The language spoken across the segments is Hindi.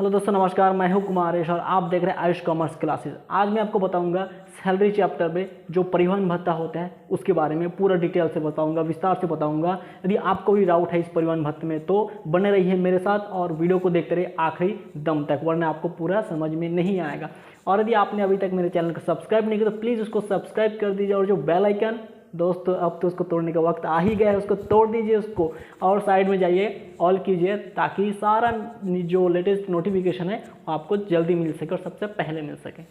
हेलो दोस्तों, नमस्कार। मैं हूं कुमारेश और आप देख रहे हैं आयुष कॉमर्स क्लासेस। आज मैं आपको बताऊंगा सैलरी चैप्टर में जो परिवहन भत्ता होता है उसके बारे में पूरा डिटेल से बताऊंगा, विस्तार से बताऊंगा। यदि आपको भी डाउट है इस परिवहन भत्ते में तो बने रहिए मेरे साथ और वीडियो को देखते रहिए आखिरी दम तक, वरना आपको पूरा समझ में नहीं आएगा। और यदि आपने अभी तक मेरे चैनल को सब्सक्राइब नहीं किया तो प्लीज़ उसको सब्सक्राइब कर दीजिए और जो बेल आइकन दोस्तों अब तो उसको तोड़ने का वक्त आ ही गया है, उसको तोड़ दीजिए उसको और साइड में जाइए ऑल कीजिए ताकि सारा जो लेटेस्ट नोटिफिकेशन है वो आपको जल्दी मिल सके और सबसे पहले मिल सके।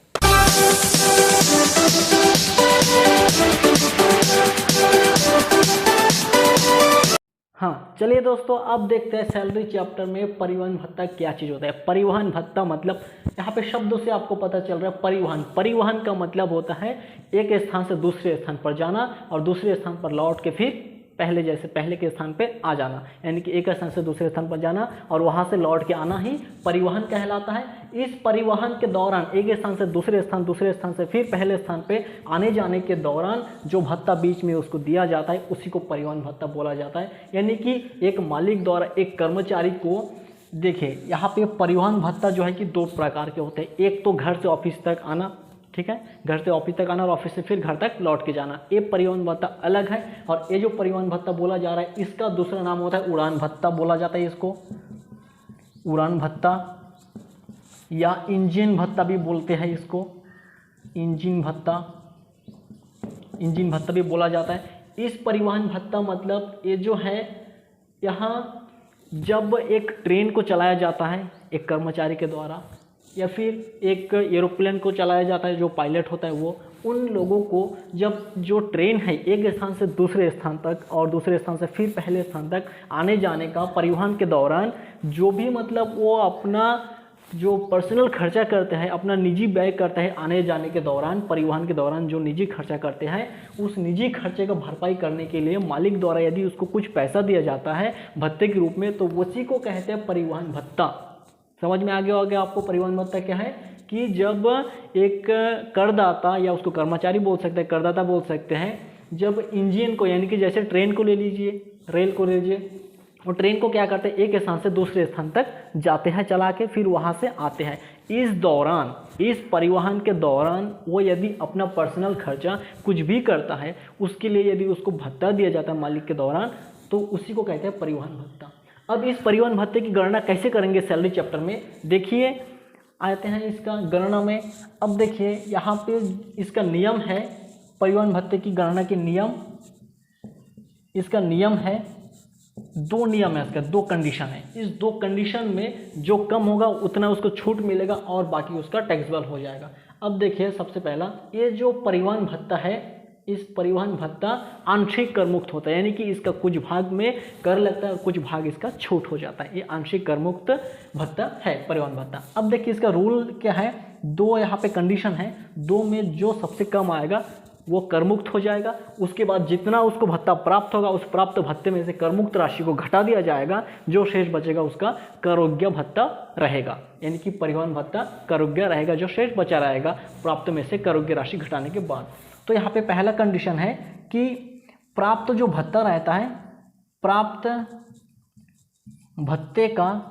हाँ, चलिए दोस्तों, अब देखते हैं सैलरी चैप्टर में परिवहन भत्ता क्या चीज़ होता है। परिवहन भत्ता मतलब यहाँ पे शब्दों से आपको पता चल रहा है परिवहन। परिवहन का मतलब होता है एक स्थान से दूसरे स्थान पर जाना और दूसरे स्थान पर लौट के फिर पहले के स्थान पे आ जाना, यानी कि एक स्थान से दूसरे स्थान पर जाना और वहाँ से लौट के आना ही परिवहन कहलाता है। इस परिवहन के दौरान एक स्थान से दूसरे स्थान से फिर पहले स्थान पे आने जाने के दौरान जो भत्ता बीच में उसको दिया जाता है उसी को परिवहन भत्ता बोला जाता है। यानी कि एक मालिक द्वारा एक कर्मचारी को, देखिए यहाँ पे परिवहन भत्ता जो है कि दो प्रकार के होते हैं। एक तो घर से ऑफिस तक आना, ठीक है, घर से ऑफिस तक आना और ऑफिस से फिर घर तक लौट के जाना, ये परिवहन भत्ता अलग है। और ये जो परिवहन भत्ता बोला जा रहा है इसका दूसरा नाम होता है उड़ान भत्ता बोला जाता है। इसको उड़ान भत्ता या इंजन भत्ता भी बोलते हैं, इसको इंजन भत्ता भी बोला जाता है। इस परिवहन भत्ता मतलब ये जो है, यहाँ जब एक ट्रेन को चलाया जाता है एक कर्मचारी के द्वारा या फिर एक एरोप्लेन को चलाया जाता है, जो पायलट होता है वो, उन लोगों को जब जो ट्रेन है एक स्थान से दूसरे स्थान तक और दूसरे स्थान से फिर पहले स्थान तक आने जाने का परिवहन के दौरान जो भी मतलब वो अपना जो पर्सनल खर्चा करते हैं, अपना निजी व्यय करते हैं आने जाने के दौरान, परिवहन के दौरान जो निजी खर्चा करते हैं उस निजी खर्चे का भरपाई करने के लिए मालिक द्वारा यदि उसको कुछ पैसा दिया जाता है भत्ते के रूप में तो उसी को कहते हैं परिवहन भत्ता। समझ में आ गया आपको परिवहन भत्ता क्या है कि जब एक करदाता या उसको कर्मचारी बोल सकते हैं, करदाता बोल सकते हैं, जब इंजन को, यानी कि जैसे ट्रेन को ले लीजिए, रेल को ले लीजिए, और ट्रेन को क्या करते हैं एक स्थान से दूसरे स्थान तक जाते हैं चला के, फिर वहाँ से आते हैं। इस दौरान, इस परिवहन के दौरान वो यदि अपना पर्सनल खर्चा कुछ भी करता है उसके लिए यदि उसको भत्ता दिया जाता है मालिक के दौरान तो उसी को कहते हैं परिवहन भत्ता। अब इस परिवहन भत्ते की गणना कैसे करेंगे सैलरी चैप्टर में, देखिए आते हैं इसका गणना में। अब देखिए यहाँ पे इसका नियम है, परिवहन भत्ते की गणना के नियम, इसका नियम है, दो नियम है इसका, दो कंडीशन है। इस दो कंडीशन में जो कम होगा उतना उसको छूट मिलेगा और बाकी उसका टैक्सेबल हो जाएगा। अब देखिए सबसे पहला, ये जो परिवहन भत्ता है इस परिवहन भत्ता आंशिक कर मुक्त होता है, यानी कि इसका कुछ भाग में कर लगता है और कुछ भाग इसका छूट हो जाता है। ये आंशिक कर मुक्त भत्ता है परिवहन भत्ता। अब देखिए इसका रूल क्या है, दो यहाँ पे कंडीशन है, दो में जो सबसे कम आएगा वो कर मुक्त हो जाएगा। उसके बाद जितना उसको भत्ता प्राप्त होगा उस प्राप्त भत्ते में से कर मुक्त राशि को घटा दिया जाएगा, जो शेष बचेगा उसका करोग्य भत्ता रहेगा, यानी कि परिवहन भत्ता करोग्य रहेगा, जो शेष बचा रहेगा प्राप्त में से करोग्य राशि घटाने के बाद। तो यहाँ पे पहला कंडीशन है कि प्राप्त जो भत्ता रहता है, प्राप्त भत्ते का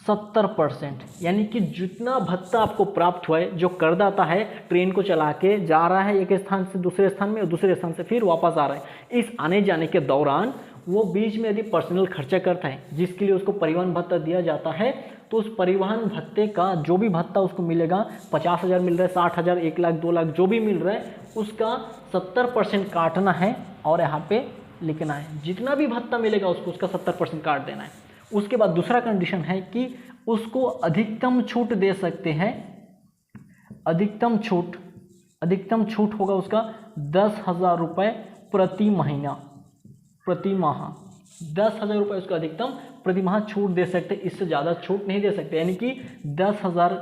70%, यानी कि जितना भत्ता आपको प्राप्त हुआ है, जो करदाता है ट्रेन को चला के जा रहा है एक स्थान से दूसरे स्थान में और दूसरे स्थान से फिर वापस आ रहा है, इस आने जाने के दौरान वो बीच में यदि पर्सनल खर्चा करता है जिसके लिए उसको परिवहन भत्ता दिया जाता है तो उस परिवहन भत्ते का जो भी भत्ता उसको मिलेगा, 50,000 मिल रहा है, 60,000, 1 लाख, 2 लाख, जो भी मिल रहा है उसका 70% काटना है और यहाँ पे लिखना है। जितना भी भत्ता मिलेगा उसको उसका 70% काट देना है। उसके बाद दूसरा कंडीशन है कि उसको अधिकतम छूट दे सकते हैं। अधिकतम छूट होगा उसका 10,000 रुपये प्रति महीना, प्रति माह 10,000 रुपये उसको अधिकतम प्रति माह छूट दे सकते, इससे ज़्यादा छूट नहीं दे सकते। यानी कि 10,000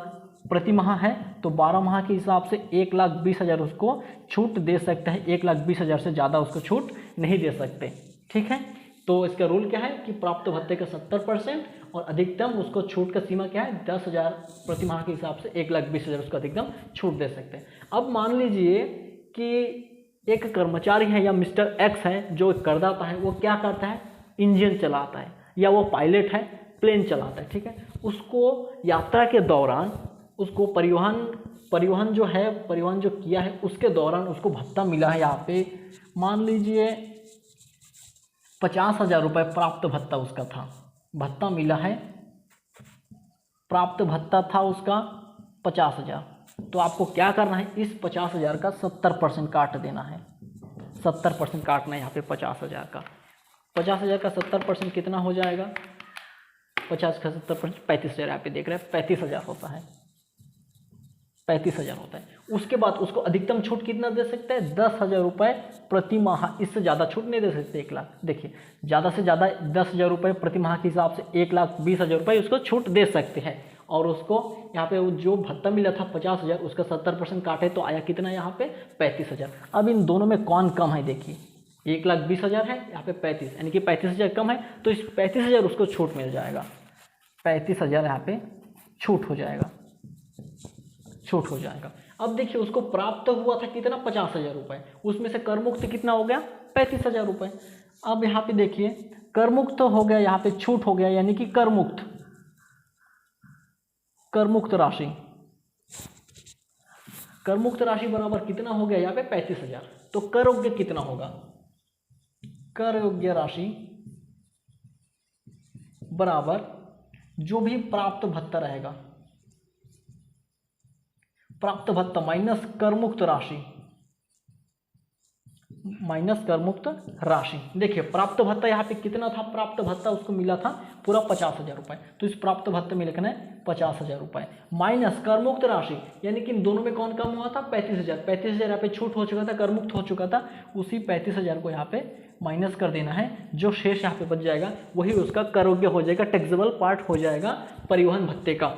प्रति माह है तो 12 माह के हिसाब से 1,20,000 उसको छूट दे सकते हैं, 1,20,000 से ज़्यादा उसको छूट नहीं दे सकते। ठीक है, तो इसका रूल क्या है कि प्राप्त भत्ते का 70% और अधिकतम उसको छूट का सीमा क्या है, 10,000 प्रति माह के हिसाब से 1,20,000 उसको अधिकतम छूट दे सकते हैं। अब मान लीजिए कि एक कर्मचारी है या मिस्टर एक्स है जो करदाता है, वो क्या करता है, इंजन चलाता है, या वो पायलट है प्लेन चलाता है, ठीक है, उसको यात्रा के दौरान उसको परिवहन जो किया है उसके दौरान उसको भत्ता मिला है यहाँ पे, मान लीजिए 50,000 रुपये प्राप्त भत्ता उसका था, भत्ता मिला है, प्राप्त भत्ता था उसका 50,000। तो आपको क्या करना है, इस 50,000 का 70% काट देना है, 70% काटना है यहाँ पे 50,000 का। 50,000 का 70% कितना हो जाएगा, 50 का 70% 35,000, यहाँ पे देख रहे हैं 35,000 होता है, 35,000 होता है। उसके बाद उसको अधिकतम छूट कितना दे सकते हैं, 10,000 रुपये प्रति माह, इससे ज़्यादा छूट नहीं दे सकते। 1 लाख, देखिए ज़्यादा से ज़्यादा 10,000 रुपये प्रति माह के हिसाब से 1,20,000 रुपये उसको छूट दे सकते हैं। और उसको यहाँ पे जो भत्ता मिला था 50,000, उसका 70% काटे तो आया कितना यहाँ पे 35,000। अब इन दोनों में कौन कम है, देखिए 1,20,000 है, यहाँ पे 35, यानी कि 35,000 कम है, तो इस 35,000 उसको छूट मिल जाएगा, 35,000 यहाँ पे छूट हो जाएगा, छूट हो जाएगा। अब देखिए उसको प्राप्त हुआ था कितना, 50,000 रुपये, उसमें से कर मुक्त कितना हो गया, 35,000 रुपये। अब यहाँ पे देखिए कर मुक्त हो गया, यहाँ पे छूट हो गया, यानी कि कर मुक्त राशि, कर मुक्त राशि बराबर कितना हो गया यहाँ पे 35,000। तो कर योग्य कितना होगा, कर योग्य राशि बराबर जो भी प्राप्त भत्ता रहेगा, प्राप्त भत्ता माइनस कर मुक्त राशि, माइनस कर मुक्त राशि। देखिए प्राप्त भत्ता यहाँ पे कितना था, प्राप्त भत्ता उसको मिला था पूरा 50,000 रुपये, तो इस प्राप्त भत्ते में लिखना है 50,000 रुपये माइनस कर मुक्त राशि, यानी कि इन दोनों में कौन कम हुआ था, 35,000। 35,000 यहाँ पे छूट हो चुका था, कर मुक्त हो चुका था, उसी 35,000 को यहाँ पे माइनस कर देना है, जो शेष यहाँ पे बच जाएगा वही उसका कर योग्य हो जाएगा, टैक्सेबल पार्ट हो जाएगा परिवहन भत्ते का।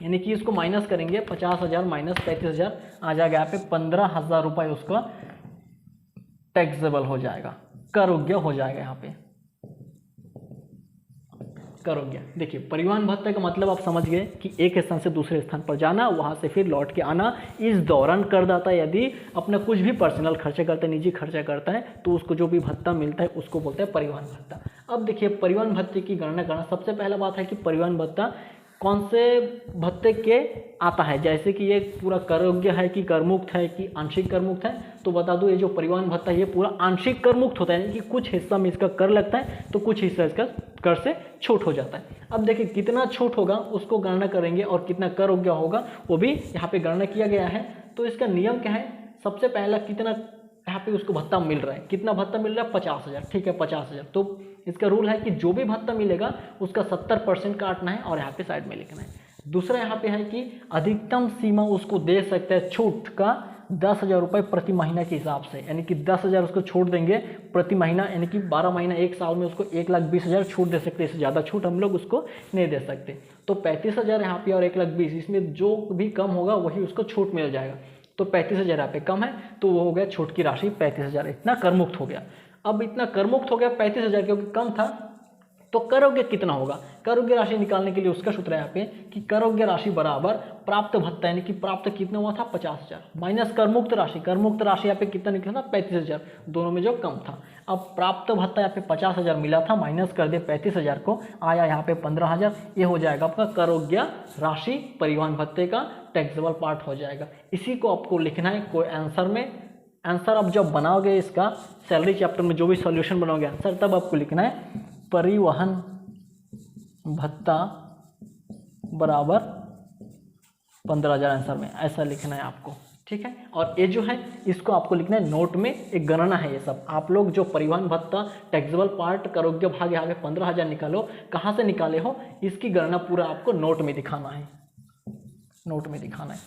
यानी कि इसको माइनस करेंगे, 50,000 माइनस 35,000 आ जाएगा यहाँ पे 15,000 रुपये उसका टैक्सेबल हो जाएगा, कर योग्य हो जाएगा, यहाँ पे कर योग्य। देखिए परिवहन भत्ते का मतलब आप समझ गए कि एक स्थान से दूसरे स्थान पर जाना, वहाँ से फिर लौट के आना। इस दौरान करदाता यदि अपना कुछ भी पर्सनल खर्चे करता है, निजी खर्चा करता है, तो उसको जो भी भत्ता मिलता है उसको बोलते हैं परिवहन भत्ता। अब देखिए परिवहन भत्ते की गणना करना, सबसे पहला बात है कि परिवहन भत्ता कौन से भत्ते के आता है, जैसे कि ये पूरा कर योग्य है कि कर मुक्त है कि आंशिक कर मुक्त है। तो बता दूं ये जो परिवहन भत्ता है ये पूरा आंशिक कर मुक्त होता है, यानी कि कुछ हिस्सा में इसका कर लगता है तो कुछ हिस्सा इसका कर से छूट हो जाता है। अब देखिए कितना छूट होगा उसको गणना करेंगे और कितना कर योग्य होगा वो भी यहाँ पे गणना किया गया है। तो इसका नियम क्या है, सबसे पहला कितना यहाँ पे उसको भत्ता मिल रहा है, कितना भत्ता मिल रहा है 50,000, ठीक है 50,000। तो इसका रूल है कि जो भी भत्ता मिलेगा उसका 70% काटना है और यहाँ पे साइड में लिखना है। दूसरा यहाँ पे है कि अधिकतम सीमा उसको दे सकते हैं छूट का 10,000 रुपये प्रति महीना के हिसाब से, यानी कि 10,000 उसको छूट देंगे प्रति महीना, यानी कि 12 महीना एक साल में उसको 1,20,000 छूट दे सकते हैं, इससे ज़्यादा छूट हम लोग उसको नहीं दे सकते। तो 35,000 यहाँ पे और 1,20,000, इसमें जो भी कम होगा वही उसको छूट मिल जाएगा। तो 35,000 यहाँ पे कम है तो वो हो गया छूट की राशि 35,000, इतना कर मुक्त हो गया। अब इतना कर मुक्त हो गया 35,000 क्योंकि कम था, तो कर योग्य कितना होगा, कर योग्य राशि निकालने के लिए उसका सूत्र है यहाँ पे कि कर योग्य राशि बराबर प्राप्त भत्ता, यानी कि प्राप्त कितना हुआ था 50,000 माइनस कर मुक्त राशि, कर मुक्त राशि यहाँ पे कितना निकला था 35,000, दोनों में जो कम था। अब प्राप्त भत्ता यहाँ पे 50,000 मिला था, माइनस कर दे 35,000 को, आया यहाँ पे 15,000, ये हो जाएगा आपका कर योग्य राशि परिवहन भत्ते का टैक्सेबल पार्ट हो जाएगा। इसी को आपको लिखना है कोई आंसर में। आंसर आप जब बनाओगे इसका सैलरी चैप्टर में जो भी सॉल्यूशन बनाओगे आंसर, तब आपको लिखना है परिवहन भत्ता बराबर 15,000 आंसर में, ऐसा लिखना है आपको, ठीक है। और ये जो है इसको आपको लिखना है नोट में, एक गणना है ये सब। आप लोग जो परिवहन भत्ता टैक्सेबल पार्ट कर योग्य भाग यहाँ पे 15,000 निकालो, कहाँ से निकाले हो इसकी गणना पूरा आपको नोट में दिखाना है, नोट में दिखाना है।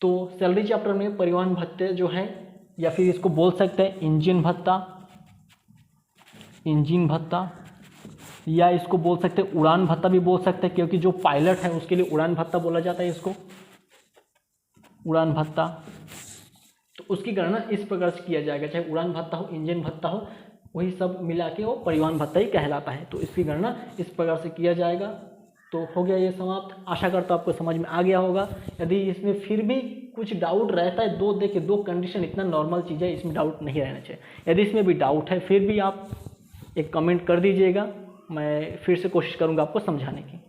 तो सैलरी चैप्टर में परिवहन भत्ते जो है, या फिर इसको बोल सकते हैं इंजन भत्ता, या इसको बोल सकते हैं उड़ान भत्ता भी बोल सकते हैं, क्योंकि जो पायलट है उसके लिए उड़ान भत्ता बोला जाता है, इसको उड़ान भत्ता। तो उसकी गणना इस प्रकार से किया जाएगा, चाहे उड़ान भत्ता हो इंजन भत्ता हो, वही सब मिला के वो परिवहन भत्ता ही कहलाता है। तो इसकी गणना इस प्रकार से किया जाएगा। तो हो गया ये समाप्त। आशा करता हूँ आपको समझ में आ गया होगा। यदि इसमें फिर भी कुछ डाउट रहता है, दो कंडीशन इतना नॉर्मल चीज़ है, इसमें डाउट नहीं रहना चाहिए। यदि इसमें भी डाउट है फिर भी आप एक कमेंट कर दीजिएगा, मैं फिर से कोशिश करूँगा आपको समझाने की।